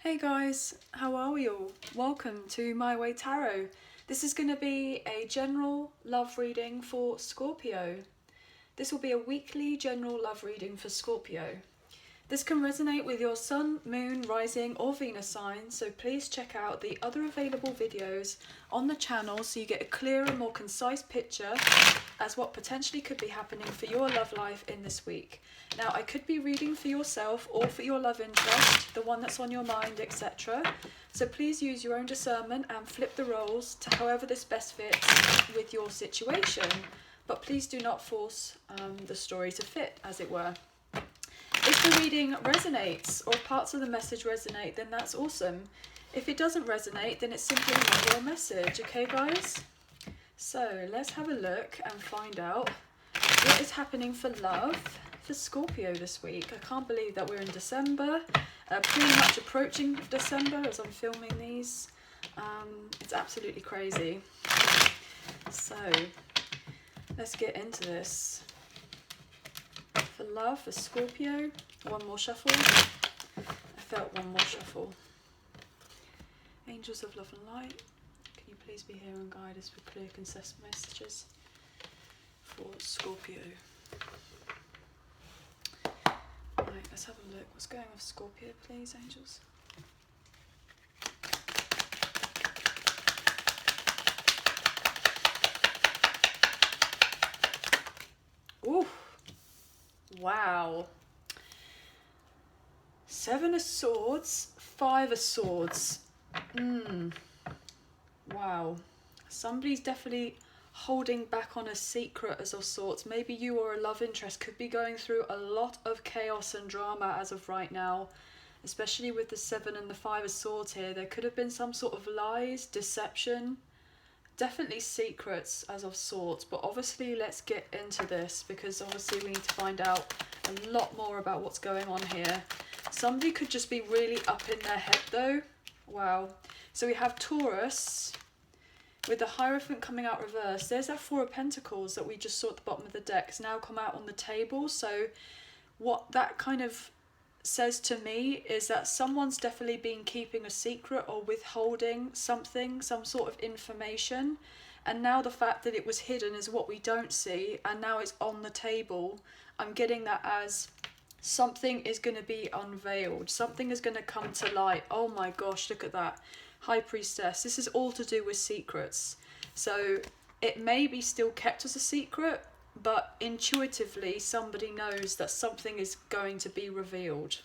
Hey guys, how are we all? Welcome to My Way Tarot. This is going to be a general love reading for Scorpio. This will be a weekly general love reading for Scorpio. This can resonate with your Sun, Moon, Rising or Venus sign, so please check out the other available videos on the channel so you get a clearer, more concise picture as what potentially could be happening for your love life in this week. Now, I could be reading for yourself or for your love interest, the one that's on your mind, etc. So please use your own discernment and flip the roles to however this best fits with your situation. But please do not force the story to fit, as it were. If the reading resonates or parts of the message resonate, then that's awesome. If it doesn't resonate, then it's simply not your message, okay guys? So let's have a look and find out what is happening for love for Scorpio this week. I can't believe that we're in December, pretty much approaching December as I'm filming these. It's absolutely crazy. So let's get into this. For love, for Scorpio, one more shuffle. I felt one more shuffle. Angels of love and light, can you please be here and guide us with clear, concise messages for Scorpio? Right, let's have a look. What's going on with Scorpio, please, angels? Ooh. Wow. 7 of Swords, 5 of Swords. Wow. Somebody's definitely holding back on a secret as of sorts. Maybe you or a love interest could be going through a lot of chaos and drama as of right now, especially with the 7 and the 5 of Swords here. There could have been some sort of lies, deception, definitely secrets as of sorts. But obviously let's get into this, because obviously we need to find out a lot more about what's going on here. Somebody could just be really up in their head though. Wow. So we have Taurus with the Hierophant coming out reverse. There's that 4 of Pentacles that we just saw at the bottom of the deck. It's now come out on the table. So what that kind of says to me is that someone's definitely been keeping a secret or withholding something, some sort of information. And now the fact that it was hidden is what we don't see. And now it's on the table. I'm getting that as something is going to be unveiled. Something is going to come to light. Oh my gosh, look at that. High Priestess. This is all to do with secrets. So it may be still kept as a secret, but intuitively somebody knows that something is going to be revealed.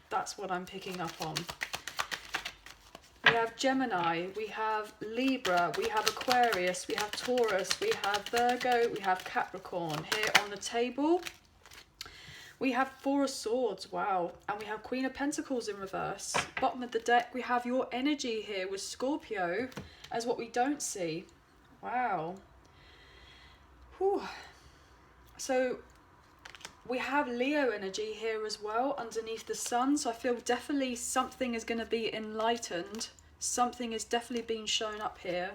That's what I'm picking up on. We have Gemini, we have Libra, we have Aquarius, we have Taurus, we have Virgo, we have Capricorn here on the table. We have 4 of Swords, wow, and we have Queen of Pentacles in reverse. Bottom of the deck, we have your energy here with Scorpio as what we don't see. Wow. Whew. So we have Leo energy here as well underneath the sun. So I feel definitely something is going to be enlightened. Something is definitely being shown up here.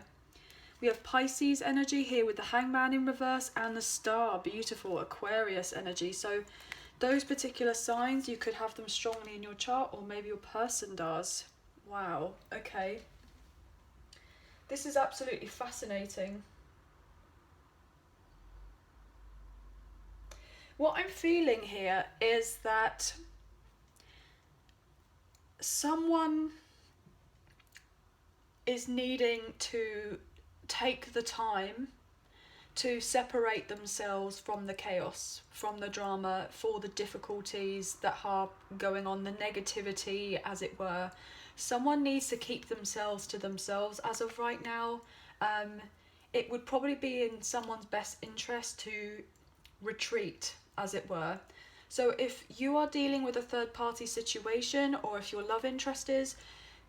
We have Pisces energy here with the Hangman in reverse and the Star. Beautiful. Aquarius energy. So those particular signs, you could have them strongly in your chart, or maybe your person does. Wow, okay. This is absolutely fascinating. What I'm feeling here is that someone is needing to take the time to separate themselves from the chaos, from the drama, for the difficulties that are going on, the negativity, as it were. Someone needs to keep themselves to themselves as of right now. It would probably be in someone's best interest to retreat, as it were. So if you are dealing with a third party situation, or if your love interest is,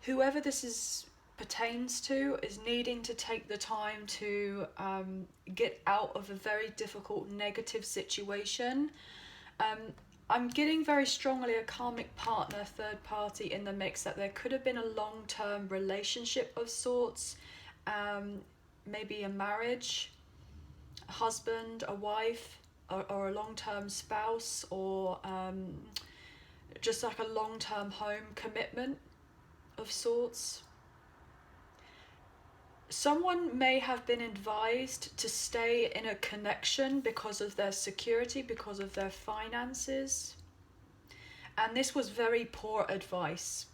whoever this is pertains to is needing to take the time to get out of a very difficult negative situation. I'm getting very strongly a karmic partner, third party in the mix, that there could have been a long-term relationship of sorts, maybe a marriage, a husband, a wife, or a long-term spouse, or just like a long-term home commitment. of sorts. Someone may have been advised to stay in a connection because of their security, because of their finances. And this was very poor advice.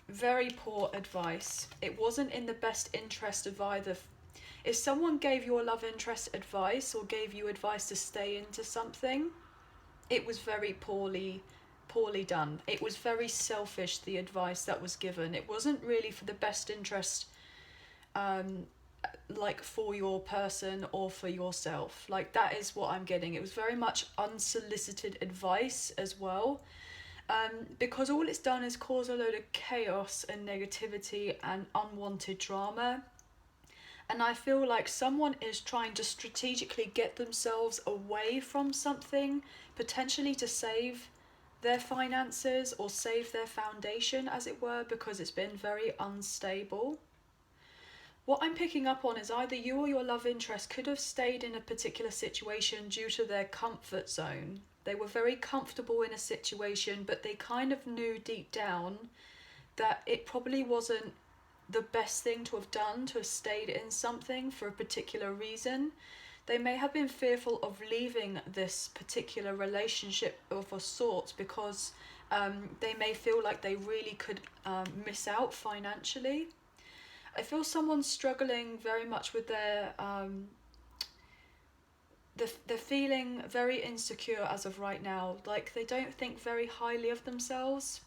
Very poor advice. It wasn't in the best interest of either. If someone gave your love interest advice or gave you advice to stay into something, it was very poorly done. It was very selfish, the advice that was given. It wasn't really for the best interest, like for your person or for yourself. Like, that is what I'm getting. It was very much unsolicited advice as well. Because all it's done is cause a load of chaos and negativity and unwanted drama. And I feel like someone is trying to strategically get themselves away from something, potentially to save their finances or save their foundation, as it were, because it's been very unstable. What I'm picking up on is either you or your love interest could have stayed in a particular situation due to their comfort zone. They were very comfortable in a situation, but they kind of knew deep down that it probably wasn't the best thing to have done, to have stayed in something for a particular reason. They may have been fearful of leaving this particular relationship of a sort because they may feel like they really could miss out financially. I feel someone's struggling very much with their they're feeling very insecure as of right now. Like, they don't think very highly of themselves.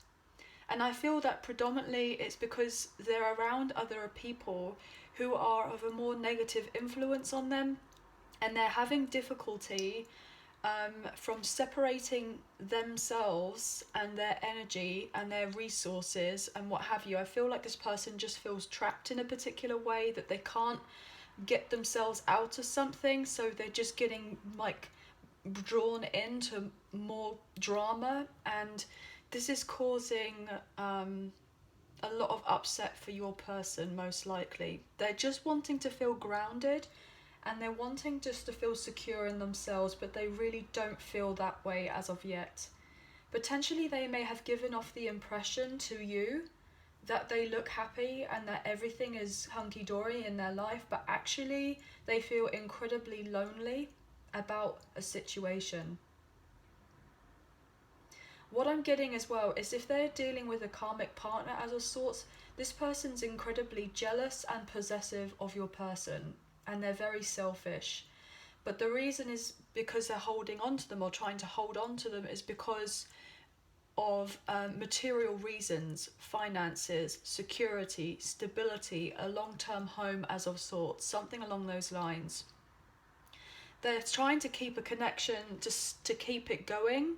And I feel that predominantly it's because they're around other people who are of a more negative influence on them, and they're having difficulty from separating themselves and their energy and their resources and what have you. I feel like this person just feels trapped in a particular way, that they can't get themselves out of something, so they're just getting like drawn into more drama, and this is causing a lot of upset for your person. Most likely they're just wanting to feel grounded and they're wanting just to feel secure in themselves, but they really don't feel that way as of yet. Potentially they may have given off the impression to you that they look happy and that everything is hunky-dory in their life, but actually they feel incredibly lonely about a situation. What I'm getting as well is if they're dealing with a karmic partner as of sorts, this person's incredibly jealous and possessive of your person, and they're very selfish. But the reason is because they're holding on to them, or trying to hold on to them, is because of material reasons, finances, security, stability, a long-term home as of sorts, something along those lines. They're trying to keep a connection to keep it going,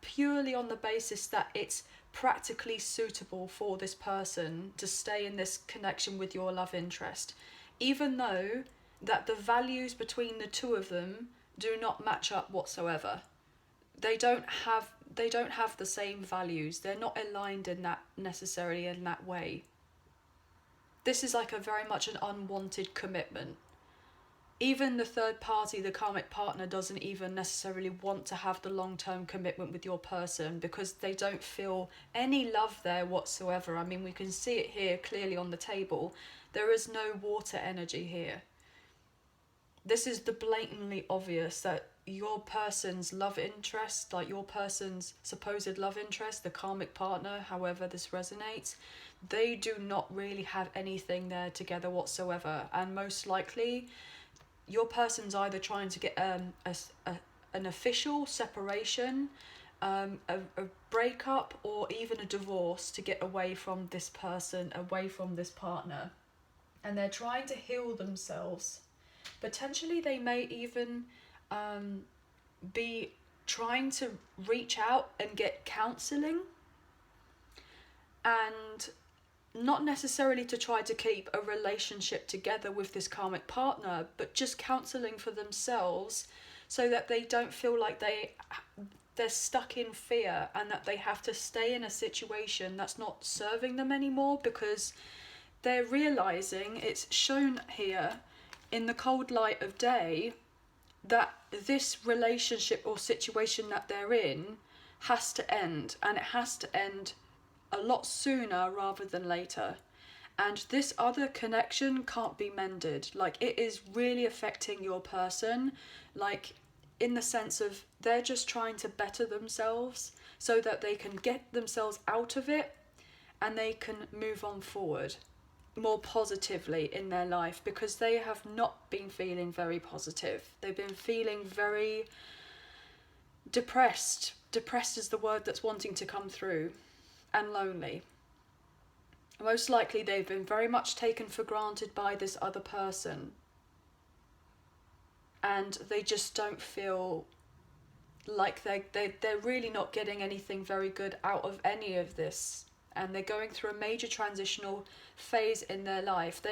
purely on the basis that it's practically suitable for this person to stay in this connection with your love interest, even though that the values between the two of them do not match up whatsoever. They don't have the same values. They're not aligned in that necessarily in that way. This is like a very much an unwanted commitment. Even the third party, the karmic partner, doesn't even necessarily want to have the long-term commitment with your person because they don't feel any love there whatsoever. I mean, we can see it here clearly on the table. There is no water energy here. This is the blatantly obvious that your person's love interest, like your person's supposed love interest, the karmic partner, however this resonates, they do not really have anything there together whatsoever. And most likely, your person's either trying to get an official separation, a breakup, or even a divorce to get away from this person, away from this partner. And they're trying to heal themselves. Potentially they may even be trying to reach out and get counselling, and not necessarily to try to keep a relationship together with this karmic partner, but just counselling for themselves so that they don't feel like they're stuck in fear and that they have to stay in a situation that's not serving them anymore, because they're realising, it's shown here in the cold light of day, that this relationship or situation that they're in has to end, and it has to end a lot sooner rather than later. And this other connection can't be mended. Like, it is really affecting your person, like, in the sense of they're just trying to better themselves so that they can get themselves out of it and they can move on forward more positively in their life, because they have not been feeling very positive. They've been feeling very depressed. Depressed is the word that's wanting to come through, and lonely. Most likely they've been very much taken for granted by this other person, and they just don't feel like they're really not getting anything very good out of any of this, and they're going through a major transitional phase in their life.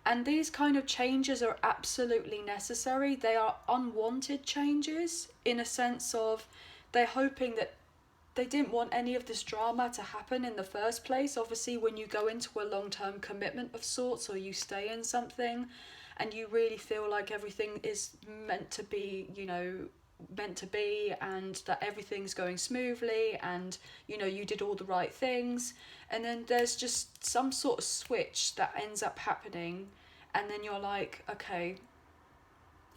And these kind of changes are absolutely necessary. They are unwanted changes, in a sense of they're hoping that they didn't want any of this drama to happen in the first place. Obviously, when you go into a long-term commitment of sorts, or you stay in something and you really feel like everything is meant to be, and that everything's going smoothly, and you did all the right things, and then there's just some sort of switch that ends up happening, and then you're like, okay,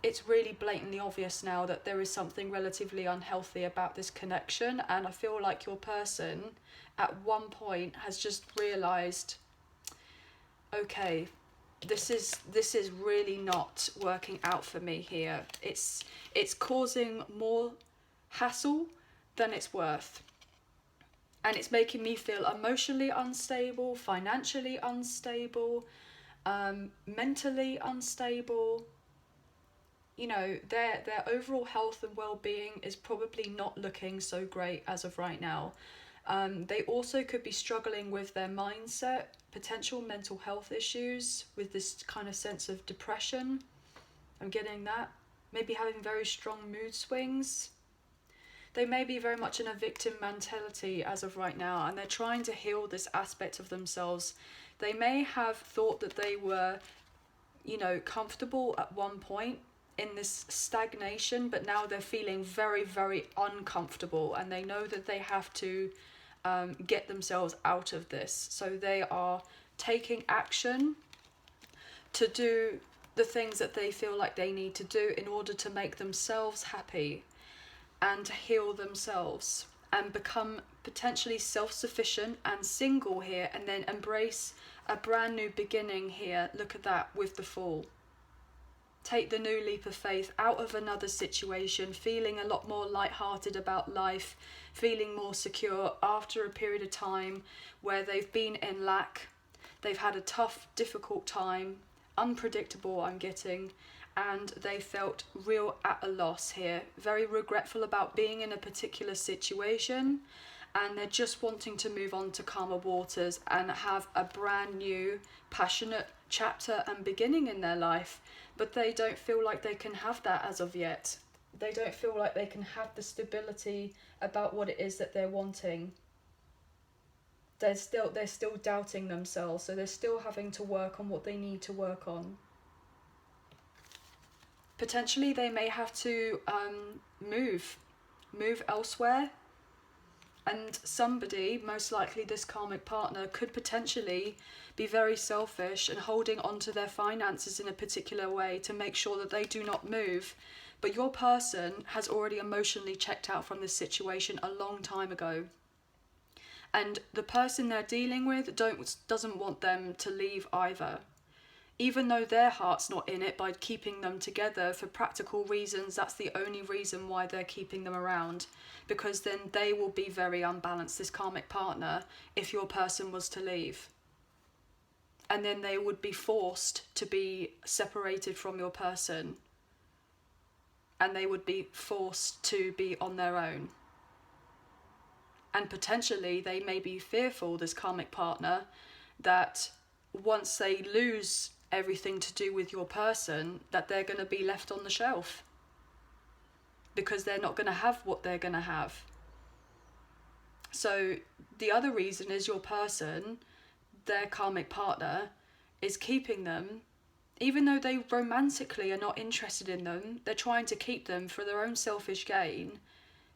it's really blatantly obvious now that there is something relatively unhealthy about this connection. And I feel like your person at one point has just realized, okay, this is really not working out for me here. It's causing more hassle than it's worth, and it's making me feel emotionally unstable, financially unstable, mentally unstable. Their overall health and well-being is probably not looking so great as of right now. They also could be struggling with their mindset, potential mental health issues, with this kind of sense of depression. I'm getting that. Maybe having very strong mood swings. They may be very much in a victim mentality as of right now, and they're trying to heal this aspect of themselves. They may have thought that they were, comfortable at one point in this stagnation, but now they're feeling very, very uncomfortable, and they know that they have to get themselves out of this. So they are taking action to do the things that they feel like they need to do in order to make themselves happy and to heal themselves and become potentially self-sufficient and single here, and then embrace a brand new beginning here. Look at that with the Fool. Take the new leap of faith out of another situation, feeling a lot more lighthearted about life, feeling more secure after a period of time where they've been in lack. They've had a tough, difficult time, unpredictable, I'm getting, and they felt real at a loss here, very regretful about being in a particular situation, and they're just wanting to move on to calmer waters and have a brand new, passionate chapter and beginning in their life. But they don't feel like they can have that as of yet. They don't feel like they can have the stability about what it is that they're wanting. They're still doubting themselves, so they're still having to work on what they need to work on. Potentially they may have to move elsewhere, and somebody, most likely this karmic partner, could potentially be very selfish and holding on to their finances in a particular way to make sure that they do not move. But your person has already emotionally checked out from this situation a long time ago. And the person they're dealing with doesn't want them to leave either. Even though their heart's not in it by keeping them together for practical reasons, that's the only reason why they're keeping them around. Because then they will be very unbalanced, this karmic partner, if your person was to leave. And then they would be forced to be separated from your person. And they would be forced to be on their own. And potentially they may be fearful, this karmic partner, that once they lose everything to do with your person, that they're going to be left on the shelf. Because they're not going to have what they're going to have. So the other reason is your person, their karmic partner, is keeping them, even though they romantically are not interested in them, they're trying to keep them for their own selfish gain,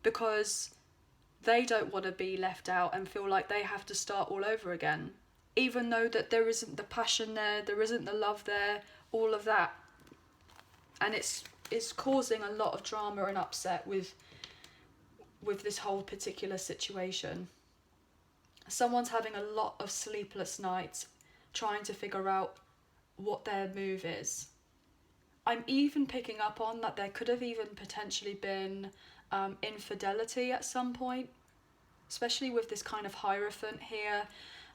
because they don't want to be left out and feel like they have to start all over again, even though that there isn't the passion there isn't the love there, all of that. And it's causing a lot of drama and upset with this whole particular situation. Someone's having a lot of sleepless nights trying to figure out what their move is. I'm even picking up on that there could have even potentially been infidelity at some point, especially with this kind of Hierophant here,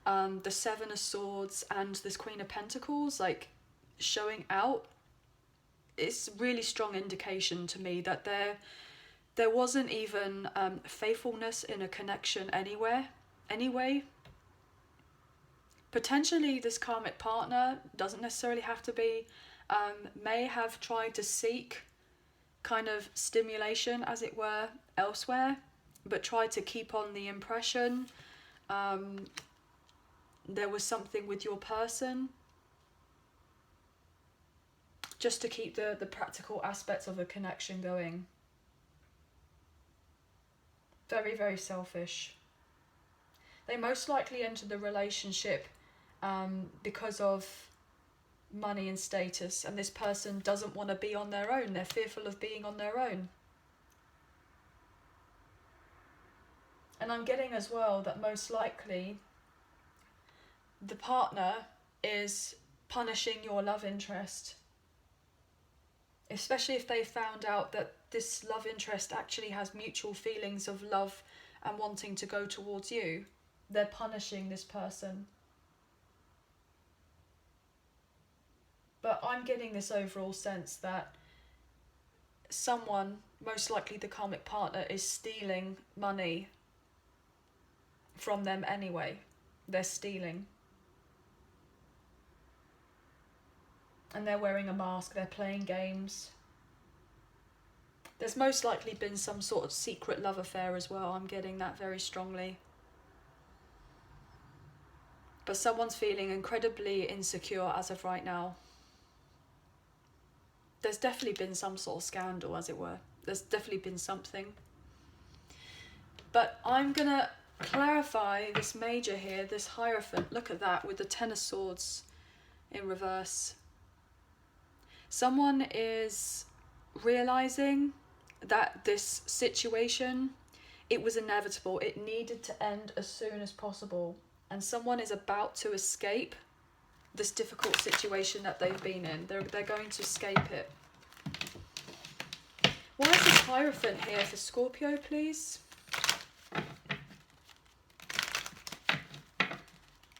the Seven of Swords and this Queen of Pentacles, like, showing out. It's really strong indication to me that there wasn't even faithfulness in a connection anyway. Potentially this karmic partner, doesn't necessarily have to be, may have tried to seek kind of stimulation, as it were, elsewhere, but tried to keep on the impression there was something with your person, just to keep the practical aspects of a connection going. Very, very selfish. They most likely entered the relationship because of money and status, and this person doesn't want to be on their own. They're fearful of being on their own. And I'm getting as well that most likely the partner is punishing your love interest, especially if they found out that this love interest actually has mutual feelings of love and wanting to go towards you. They're punishing this person. But I'm getting this overall sense that someone, most likely the karmic partner, is stealing money from them anyway. They're stealing. And they're wearing a mask, they're playing games. There's most likely been some sort of secret love affair as well. I'm getting that very strongly. But someone's feeling incredibly insecure as of right now. There's definitely been some sort of scandal, as it were. There's definitely been something. But I'm going to clarify this major here, this Hierophant. Look at that with the Ten of Swords in reverse. Someone is realizing that this situation, it was inevitable. It needed to end as soon as possible. And someone is about to escape this difficult situation that they've been in. They're going to escape it. Why is this Hierophant here for Scorpio, please?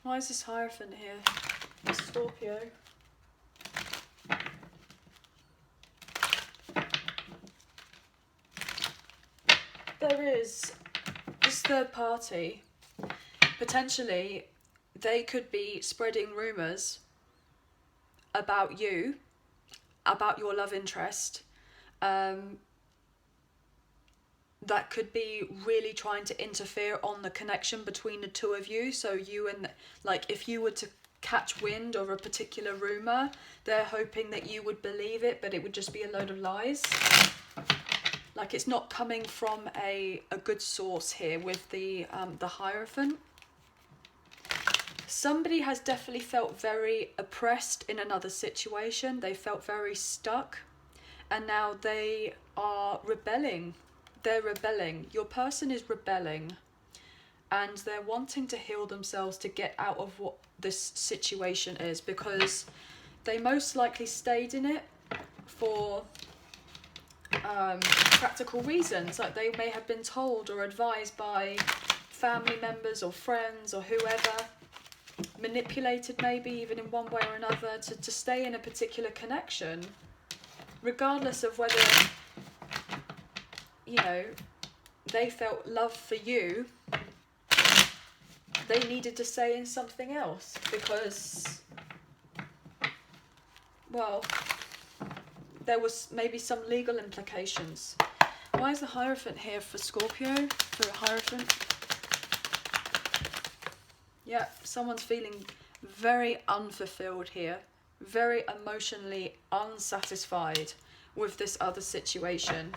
Why is this Hierophant here for Scorpio? There is this third party. Potentially, they could be spreading rumours about you, about your love interest, that could be really trying to interfere on the connection between the two of you. So you and, like, if you were to catch wind of a particular rumour, they're hoping that you would believe it, but it would just be a load of lies. Like, it's not coming from a good source here with the Hierophant. Somebody has definitely felt very oppressed in another situation. They felt very stuck, and now they are rebelling. They're rebelling. Your person is rebelling, and they're wanting to heal themselves to get out of what this situation is, because they most likely stayed in it for practical reasons. Like, they may have been told or advised by family members or friends or whoever, manipulated maybe even in one way or another to stay in a particular connection, regardless of whether, you know, they felt love for you. They needed to stay in something else because, well, there was maybe some legal implications. Why is the Hierophant here for Scorpio? For a Hierophant? Yeah, someone's feeling very unfulfilled here. Very emotionally unsatisfied with this other situation.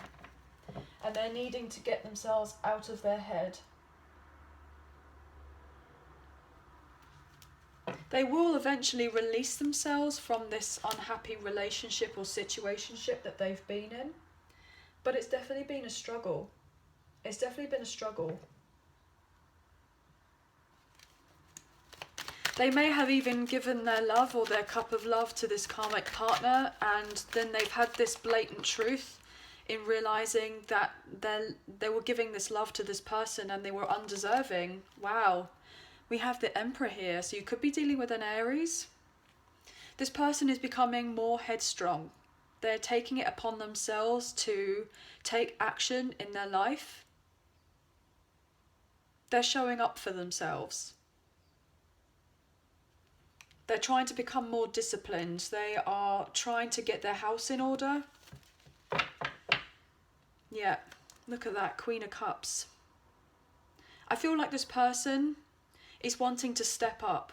and they're needing to get themselves out of their head. They will eventually release themselves from this unhappy relationship or situationship that they've been in, but it's definitely been a struggle. It's definitely been a struggle. They may have even given their love or their cup of love to this karmic partner, and then they've had this blatant truth in realizing that they were giving this love to this person and they were undeserving. Wow. We have the Emperor here, so you could be dealing with an Aries. This person is becoming more headstrong. They're taking it upon themselves to take action in their life. They're showing up for themselves. They're trying to become more disciplined. They are trying to get their house in order. Yeah, look at that, Queen of Cups. I feel like this person is wanting to step up.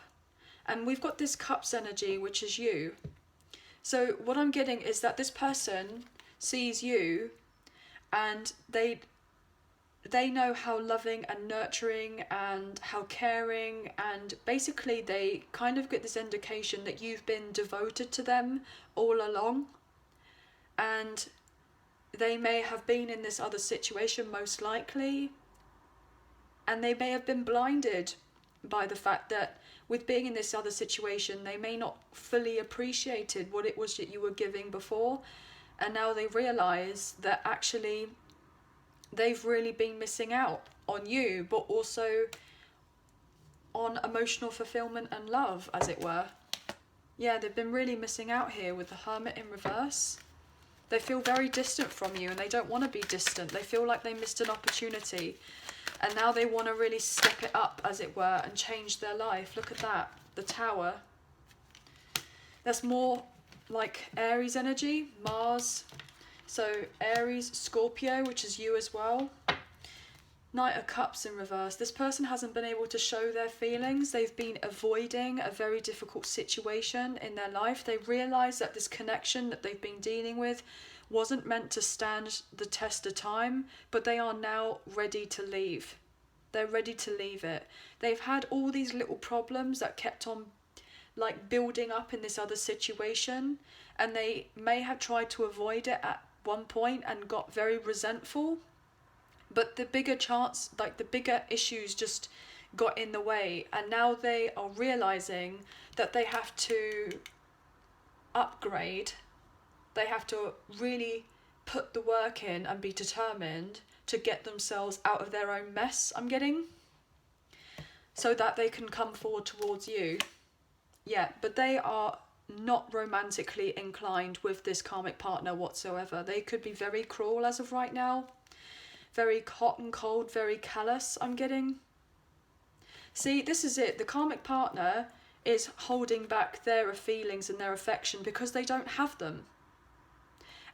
And we've got this Cups energy, which is you. So what I'm getting is that this person sees you and they know how loving and nurturing and how caring, and basically they kind of get this indication that you've been devoted to them all along. And they may have been in this other situation, most likely, and they may have been blinded by the fact that with being in this other situation, they may not fully appreciated what it was that you were giving before, and now they realize that actually they've really been missing out on you, but also on emotional fulfillment and love, as it were. Yeah, they've been really missing out here with the Hermit in reverse. They feel very distant from you and they don't want to be distant. They feel like they missed an opportunity. And now they want to really step it up, as it were, and change their life. Look at that, the Tower. That's more like Aries energy, Mars. So Aries, Scorpio, which is you as well. Knight of Cups in reverse. This person hasn't been able to show their feelings. They've been avoiding a very difficult situation in their life. They realise that this connection that they've been dealing with wasn't meant to stand the test of time, but they are now ready to leave. They're ready to leave it. They've had all these little problems that kept on like building up in this other situation, and they may have tried to avoid it at one point and got very resentful, but the bigger chance, like the bigger issues just got in the way, and now they are realizing that they have to upgrade. They have to really put the work in and be determined to get themselves out of their own mess, I'm getting, so that they can come forward towards you. Yeah, but they are not romantically inclined with this karmic partner whatsoever. They could be very cruel as of right now. Very hot and cold, very callous, I'm getting. See, this is it. The karmic partner is holding back their feelings and their affection because they don't have them.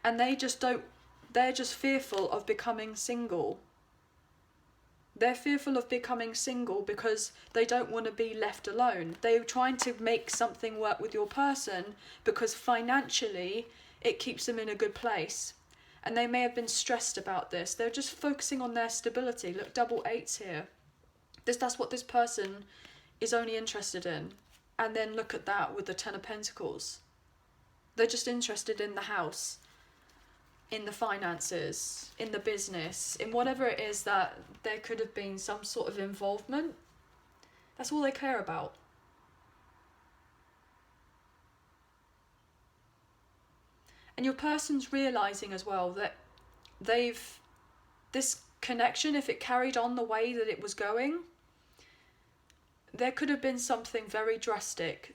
And they're just fearful of becoming single. They're fearful of becoming single because they don't want to be left alone. They're trying to make something work with your person because financially it keeps them in a good place. And they may have been stressed about this. They're just focusing on their stability. Look, double eights here. That's what this person is only interested in. And then look at that with the Ten of Pentacles. They're just interested in the house, in the finances, in the business, in whatever it is that there could have been some sort of involvement. That's all they care about. And your person's realising as well that this connection, if it carried on the way that it was going, there could have been something very drastic,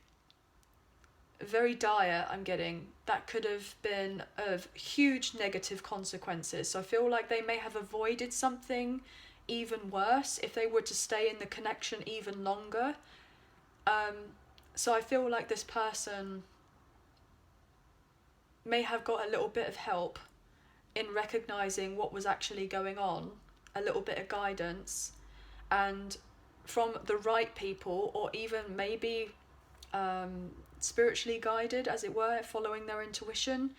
very dire, I'm getting, that could have been of huge negative consequences. So I feel like they may have avoided something even worse if they were to stay in the connection even longer. So I feel like this person may have got a little bit of help in recognising what was actually going on, a little bit of guidance, and from the right people, or even maybe spiritually guided, as it were, following their intuition.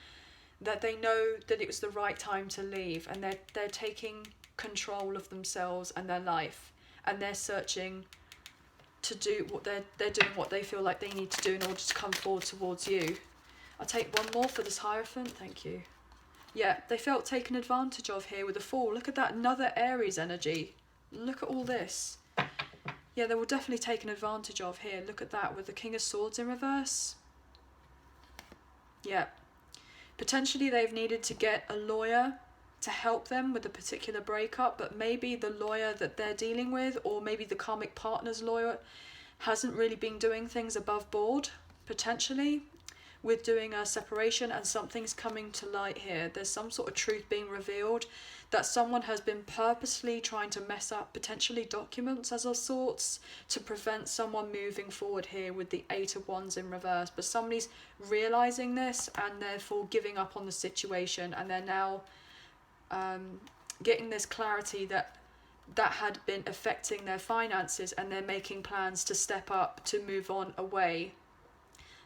that they know that it was the right time to leave, and they're taking control of themselves and their life, and they're searching to do what they're doing what they feel like they need to do in order to come forward towards you. I'll take one more for this Hierophant, thank you. Yeah, they felt taken advantage of here with the Fool. Look at that, another Aries energy. Look at all this. Yeah, they were definitely taken advantage of here. Look at that with the King of Swords in reverse. Yeah. Potentially they've needed to get a lawyer to help them with a particular breakup, but maybe the lawyer that they're dealing with, or maybe the karmic partner's lawyer, hasn't really been doing things above board, potentially, with doing a separation, and something's coming to light here. There's some sort of truth being revealed, that someone has been purposely trying to mess up potentially documents as of sorts to prevent someone moving forward here with the Eight of Wands in reverse. But somebody's realizing this and therefore giving up on the situation, and they're now getting this clarity that had been affecting their finances, and they're making plans to step up, to move on away.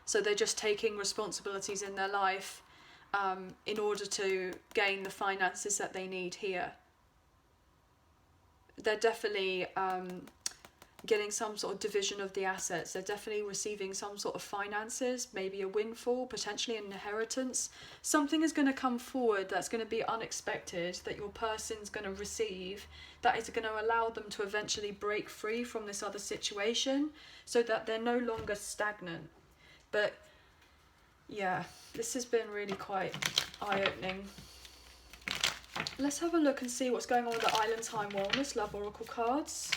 So they're just taking responsibilities in their life in order to gain the finances that they need here. They're definitely getting some sort of division of the assets. They're definitely receiving some sort of finances, maybe a windfall, potentially an inheritance. Something is going to come forward that's going to be unexpected, that your person's going to receive, that is going to allow them to eventually break free from this other situation, so that they're no longer stagnant. But yeah, this has been really quite eye-opening. Let's have a look and see what's going on with the Island Time Wellness Love Oracle cards.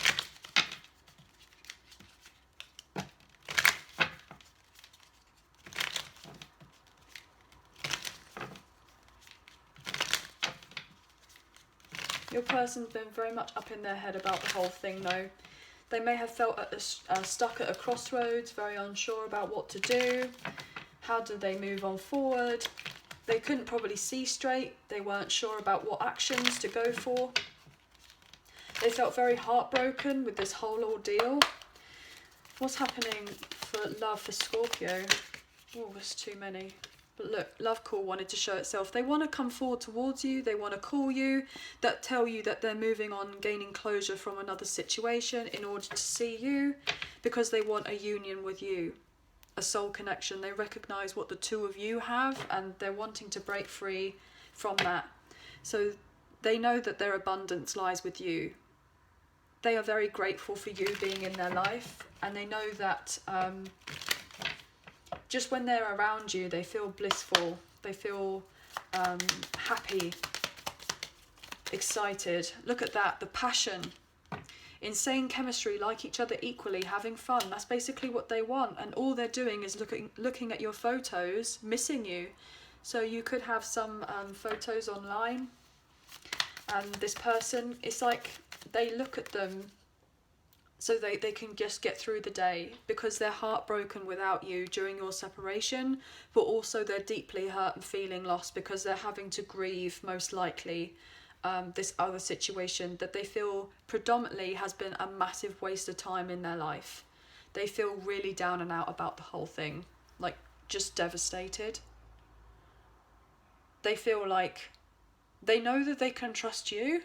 Your person's been very much up in their head about the whole thing though. They may have felt stuck at a crossroads, very unsure about what to do. How do they move on forward? They couldn't probably see straight. They weren't sure about what actions to go for. They felt very heartbroken with this whole ordeal. What's happening for love for Scorpio? Oh, there's too many. But look, love call wanted to show itself. They want to come forward towards you. They want to call you, that tell you that they're moving on, gaining closure from another situation in order to see you, because they want a union with you, a soul connection. They recognize what the two of you have, and they're wanting to break free from that. So they know that their abundance lies with you. They are very grateful for you being in their life, and they know that just when they're around you, they feel blissful, they feel happy, excited. Look at that, the passion, insane chemistry, like each other equally, having fun. That's basically what they want, and all they're doing is looking at your photos, missing you. So you could have some photos online, and this person, it's like they look at them so they can just get through the day, because they're heartbroken without you during your separation, but also they're deeply hurt and feeling lost because they're having to grieve, most likely, this other situation that they feel predominantly has been a massive waste of time in their life. They feel really down and out about the whole thing, like just devastated. They feel like they know that they can trust you,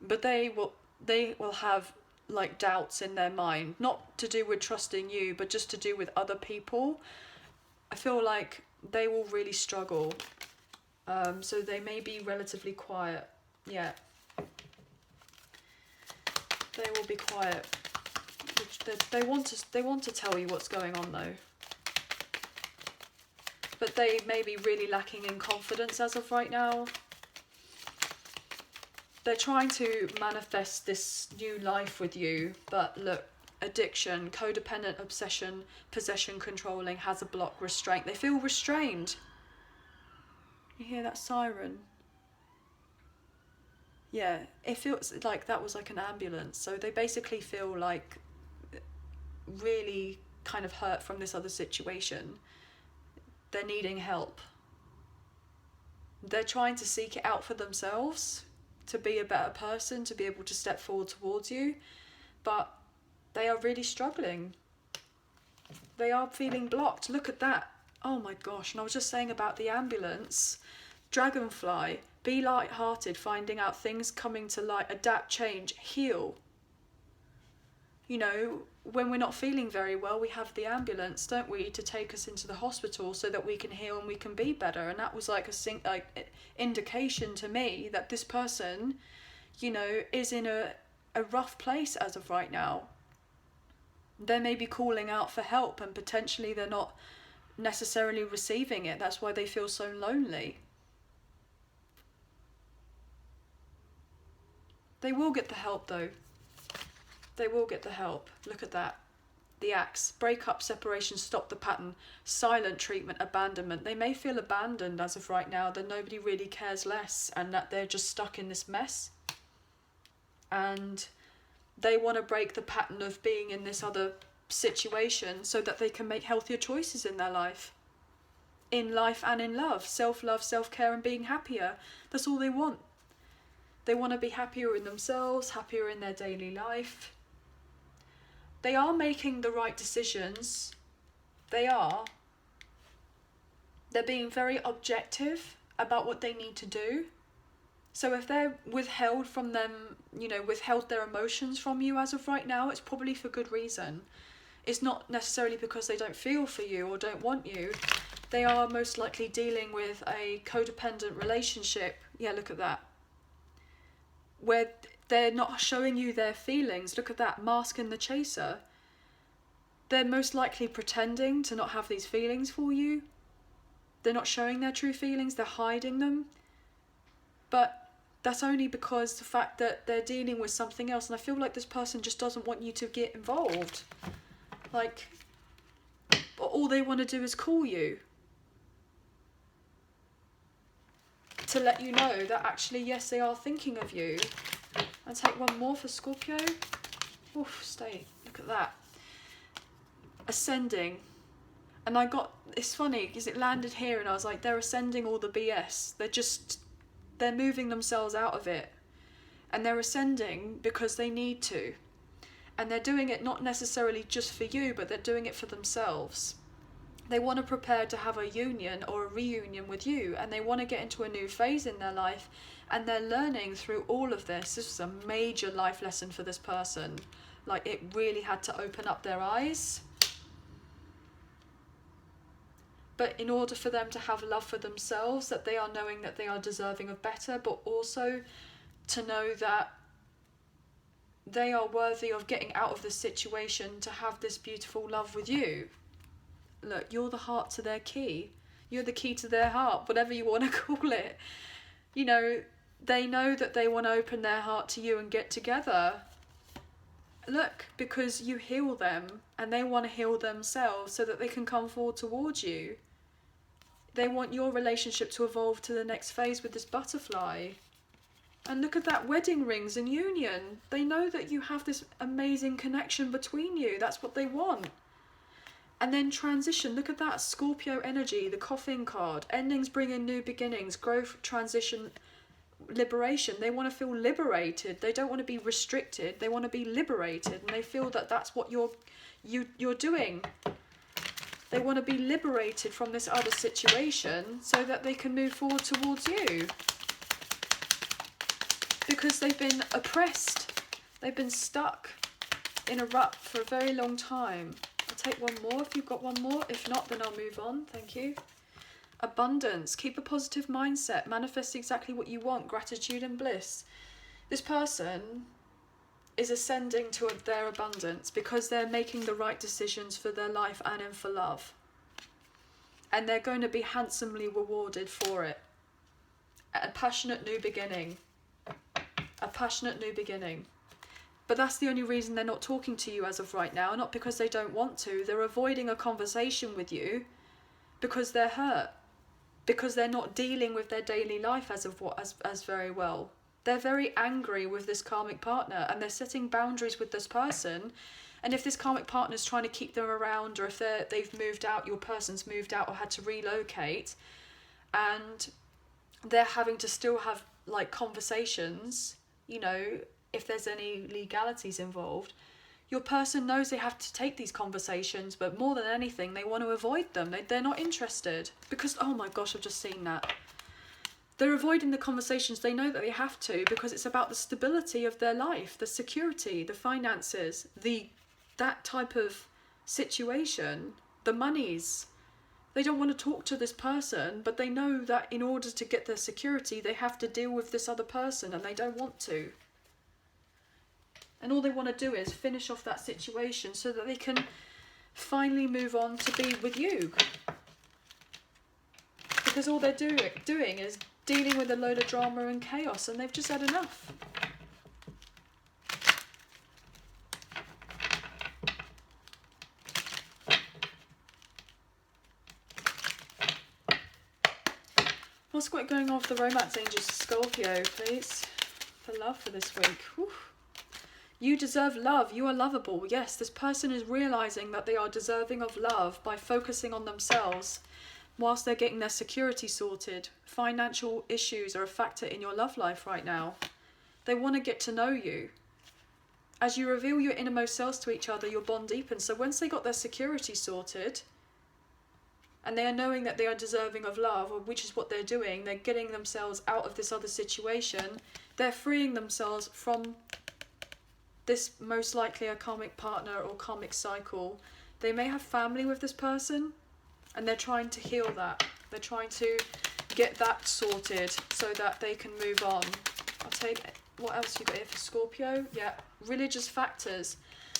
but they will have like doubts in their mind, not to do with trusting you, but just to do with other people. I feel like they will really struggle. So they may be relatively quiet. Yeah. They will be quiet. They want to tell you what's going on though. But they may be really lacking in confidence as of right now. They're trying to manifest this new life with you, but look, addiction, codependent obsession, possession, controlling, has a block, restraint. They feel restrained. You hear that siren? Yeah, it feels like that was like an ambulance. So they basically feel like really kind of hurt from this other situation. They're needing help. They're trying to seek it out for themselves, to be a better person, to be able to step forward towards you, but they are really struggling. They are feeling blocked. Look at that. Oh my gosh, and I was just saying about the ambulance. Dragonfly, be light-hearted, finding out things coming to light, adapt, change, heal. You know, when we're not feeling very well, we have the ambulance, don't we, to take us into the hospital so that we can heal and we can be better. And that was like a indication to me that this person, you know, is in a rough place as of right now. They may be calling out for help and potentially they're not necessarily receiving it. That's why they feel so lonely. They will get the help though. They will get the help. Look at that. The axe. Break up, separation, stop the pattern. Silent treatment, abandonment. They may feel abandoned as of right now, that nobody really cares less and that they're just stuck in this mess. And they want to break the pattern of being in this other situation so that they can make healthier choices in their life. In life and in love. Self-love, self-care and being happier. That's all they want. They want to be happier in themselves, happier in their daily life. They are making the right decisions. They are. They're being very objective about what they need to do. So if they're withheld from them, you know, withheld their emotions from you as of right now, it's probably for good reason. It's not necessarily because they don't feel for you or don't want you. They are most likely dealing with a codependent relationship. Yeah, look at that. Where they're not showing you their feelings. Look at that, mask in the chaser. They're most likely pretending to not have these feelings for you. They're not showing their true feelings, they're hiding them. But that's only because the fact that they're dealing with something else, and I feel like this person just doesn't want you to get involved. Like, all they want to do is call you. To let you know that actually, yes, they are thinking of you. I'll take one more for Scorpio. Oof, stay. Look at that. Ascending. And it's funny because it landed here and I was like, they're ascending all the BS. They're moving themselves out of it. And they're ascending because they need to. And they're doing it not necessarily just for you, but they're doing it for themselves. They want to prepare to have a union or a reunion with you, and they want to get into a new phase in their life, and they're learning through all of this. This is a major life lesson for this person. Like, it really had to open up their eyes. But in order for them to have love for themselves, that they are knowing that they are deserving of better, but also to know that they are worthy of getting out of this situation to have this beautiful love with you. Look, you're the heart to their key. You're the key to their heart, whatever you want to call it. You know, they know that they want to open their heart to you and get together. Look, because you heal them and they want to heal themselves so that they can come forward towards you. They want your relationship to evolve to the next phase with this butterfly. And look at that, wedding rings and union. They know that you have this amazing connection between you. That's what they want. And then transition, look at that, Scorpio energy, the coffin card. Endings bring in new beginnings, growth, transition, liberation. They want to feel liberated. They don't want to be restricted. They want to be liberated. And they feel that that's what you're doing. They want to be liberated from this other situation so that they can move forward towards you. Because they've been oppressed. They've been stuck in a rut for a very long time. I'll take one more if you've got one more. If not, then I'll move on. Thank you. Abundance. Keep a positive mindset. Manifest exactly what you want. Gratitude and bliss. This person is ascending to their abundance because they're making the right decisions for their life and for love. And they're going to be handsomely rewarded for it. A passionate new beginning. A passionate new beginning. But that's the only reason they're not talking to you as of right now. Not because they don't want to. They're avoiding a conversation with you because they're hurt. Because they're not dealing with their daily life as very well. They're very angry with this karmic partner and they're setting boundaries with this person. And if this karmic partner is trying to keep them around, or if they've moved out, your person's moved out or had to relocate, and they're having to still have like conversations, you know, if there's any legalities involved, Your person knows they have to take these conversations, but more than anything, they want to avoid them. They're not interested. Because, oh my gosh, I've just seen that. They're avoiding the conversations. They know that they have to, because it's about the stability of their life, the security, the finances, that type of situation, the monies. They don't want to talk to this person, but they know that in order to get their security, they have to deal with this other person, and they don't want to. And all they want to do is finish off that situation so that they can finally move on to be with you. Because all they're doing is dealing with a load of drama and chaos, and they've just had enough. What's going on with the romance angels, Scorpio, please? For love for this week. Whew. You deserve love. You are lovable. Yes, this person is realizing that they are deserving of love by focusing on themselves whilst they're getting their security sorted. Financial issues are a factor in your love life right now. They want to get to know you. As you reveal your innermost selves to each other, your bond deepens. So once they got their security sorted, and they are knowing that they are deserving of love, which is what they're doing, they're getting themselves out of this other situation, they're freeing themselves from this, most likely a karmic partner or karmic cycle. They may have family with this person, and they're trying to heal that. They're trying to get that sorted so that they can move on. I'll take, what else you got here for Scorpio? Yeah, religious factors.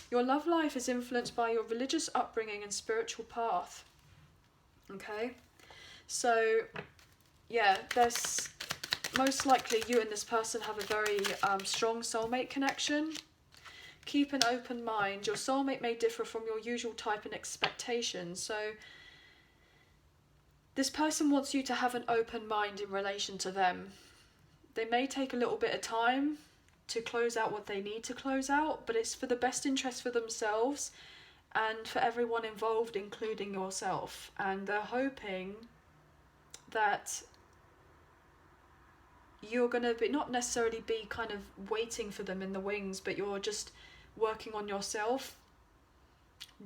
Your love life is influenced by your religious upbringing and spiritual path. Okay, so yeah, there's most likely you and this person have a very strong soulmate connection. Keep an open mind. Your soulmate may differ from your usual type and expectations. So this person wants you to have an open mind in relation to them. They may take a little bit of time to close out what they need to close out, but it's for the best interest for themselves and for everyone involved, including yourself. And they're hoping that you're going to not necessarily be kind of waiting for them in the wings, but you're just working on yourself,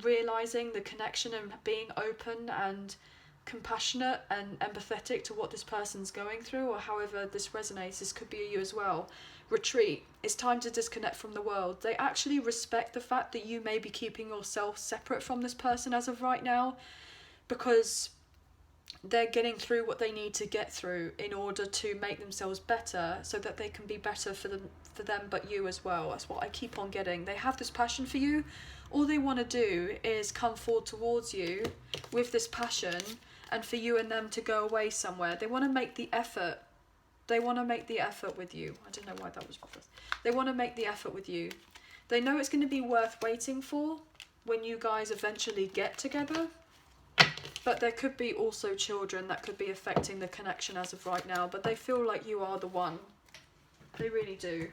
realizing the connection and being open and compassionate and empathetic to what this person's going through, or however this resonates. This could be you as well. Retreat. It's time to disconnect from the world. They actually respect the fact that you may be keeping yourself separate from this person as of right now, because they're getting through what they need to get through in order to make themselves better, so that they can be better for them but you as well. That's what I keep on getting. They have this passion for you. All they want to do is come forward towards you with this passion, and for you and them to go away somewhere. They want to make the effort. They want to make the effort with you. I don't know why that was reversed. They want to make the effort with you. They know it's going to be worth waiting for when you guys eventually get together. But there could be also children that could be affecting the connection as of right now. But they feel like you are the one. They really do.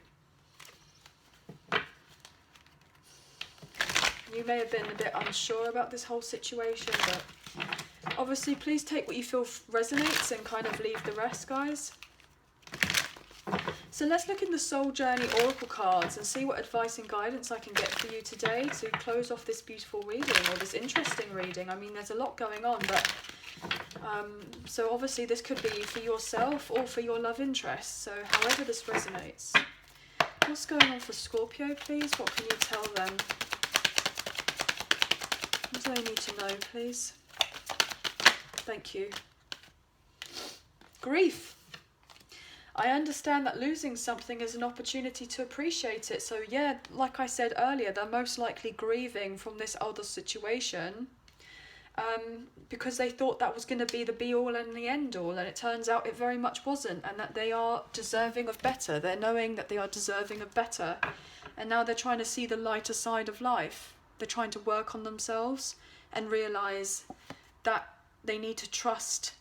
You may have been a bit unsure about this whole situation, but obviously please take what you feel resonates and kind of leave the rest, guys. So let's look in the Soul Journey Oracle cards and see what advice and guidance I can get for you today to close off this beautiful reading, or this interesting reading. I mean, there's a lot going on, but so obviously this could be for yourself or for your love interest. So however this resonates. What's going on for Scorpio, please? What can you tell them? What do I need to know, please? Thank you. Grief. I understand that losing something is an opportunity to appreciate it. So yeah, like I said earlier, they're most likely grieving from this other situation because they thought that was going to be the be-all and the end-all, and it turns out it very much wasn't, and that they are deserving of better. They're knowing that they are deserving of better, and now they're trying to see the lighter side of life. They're trying to work on themselves and realise that they need to trust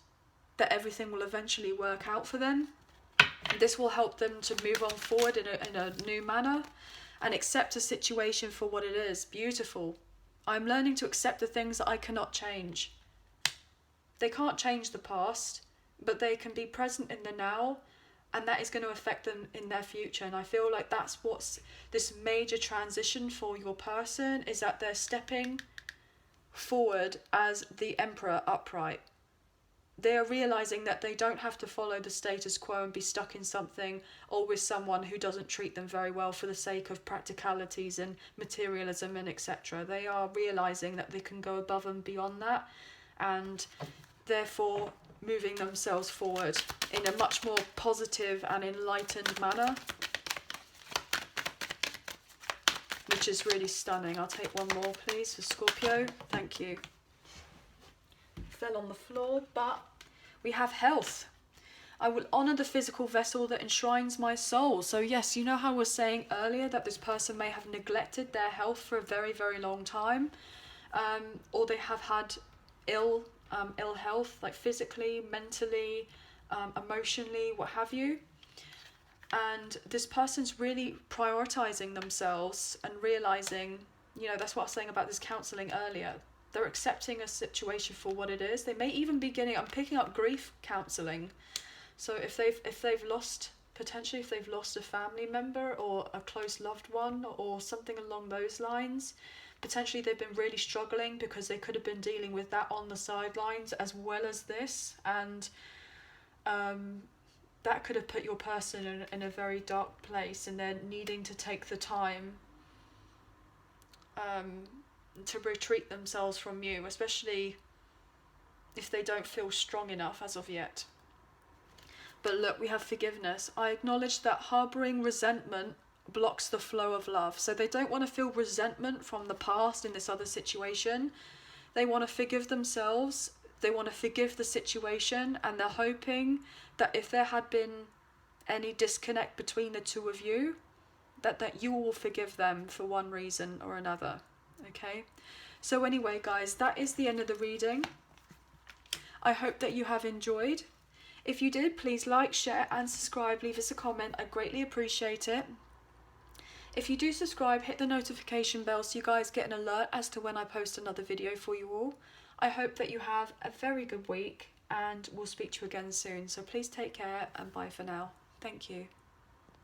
that everything will eventually work out for them. This will help them to move on forward in a new manner and accept a situation for what it is. Beautiful. I'm learning to accept the things that I cannot change. They can't change the past, but they can be present in the now and that is going to affect them in their future. And I feel like that's what's this major transition for your person, is that they're stepping forward as the Emperor upright. They are realizing that they don't have to follow the status quo and be stuck in something or with someone who doesn't treat them very well for the sake of practicalities and materialism and etc. They are realizing that they can go above and beyond that, and therefore moving themselves forward in a much more positive and enlightened manner, which is really stunning. I'll take one more, please, for Scorpio. Thank you. Fell on the floor, but we have health. I will honour the physical vessel that enshrines my soul. So yes, you know how I was saying earlier that this person may have neglected their health for a very, very long time, or they have had ill health, like physically, mentally, emotionally, what have you. And this person's really prioritizing themselves and realizing, you know, that's what I was saying about this counseling earlier. They're accepting a situation for what it is. They may even be I'm picking up grief counseling. So if they've lost, potentially if they've lost a family member or a close loved one or something along those lines, potentially they've been really struggling because they could have been dealing with that on the sidelines as well as this, and that could have put your person in a very dark place, and they're needing to take the time to retreat themselves from you, especially if they don't feel strong enough as of yet. But look, we have forgiveness. I acknowledge that harbouring resentment blocks the flow of love. So they don't want to feel resentment from the past in this other situation. They want to forgive themselves. They want to forgive the situation, and they're hoping that if there had been any disconnect between the two of you, that you will forgive them for one reason or another. Okay, so anyway guys, that is the end of the reading. I hope that you have enjoyed. If you did, please like, share and subscribe. Leave us a comment, I greatly appreciate it. If you do subscribe, hit the notification bell so you guys get an alert as to when I post another video for you all. I hope that you have a very good week, and we'll speak to you again soon. So please take care and bye for now. Thank you.